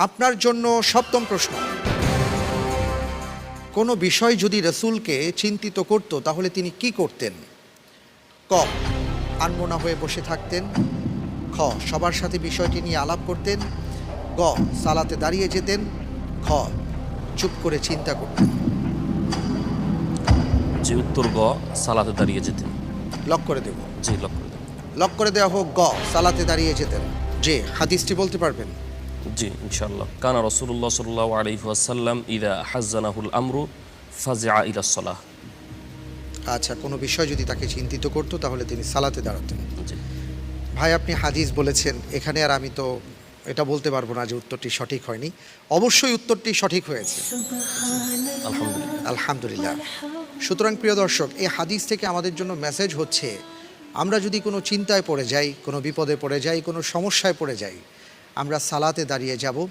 আপনার জন্য সপ্তম প্রশ্ন। কোনো বিষয় যদি রাসূলকে চিন্তিত করত তাহলে তিনি কি করতেন? ক, আনমনা হয়ে বসে থাকতেন। খ, সবার সাথে বিষয়টি নিয়ে আলাপ করতেন। গ, সালাতে দাঁড়িয়ে যেতেন। খ, চুপ করে চিন্তা করতেন। যে উত্তর গ, সালাতে দাঁড়িয়ে যেতেন। লক করে দেব। জি, লক করে দেন। লক করে দেওয়া হোক গ, সালাতে দাঁড়িয়ে যেতেন। যে হাদিসটি বলতে পারবেন? জি, ইনশাআল্লাহ। কানা রাসূলুল্লাহ সাল্লাল্লাহু আলাইহি ওয়াসাল্লাম ইযা হাজ্জানাহুল আমরু ফাজিআ ইলা সালাহ। আচ্ছা, কোনো বিষয় যদি তাকে চিন্তিত করতো তাহলে তিনি সালাতে দাঁড়াতেন। জি, ভাই, আপনি হাদিস বলেছেন, এখানে আর আমি তো এটা বলতে পারবো না যে উত্তরটি সঠিক হয়নি। অবশ্যই উত্তরটি সঠিক হয়েছে, আলহামদুলিল্লাহ। আলহামদুলিল্লাহ। সুতরাং প্রিয় দর্শক, এই হাদিস থেকে আমাদের জন্য মেসেজ হচ্ছে, আমরা যদি কোনো চিন্তায় পড়ে যাই, কোনো বিপদে পড়ে যাই, কোনো সমস্যায় পড়ে যাই, আমরা সালাতে দাঁড়িয়ে যাব।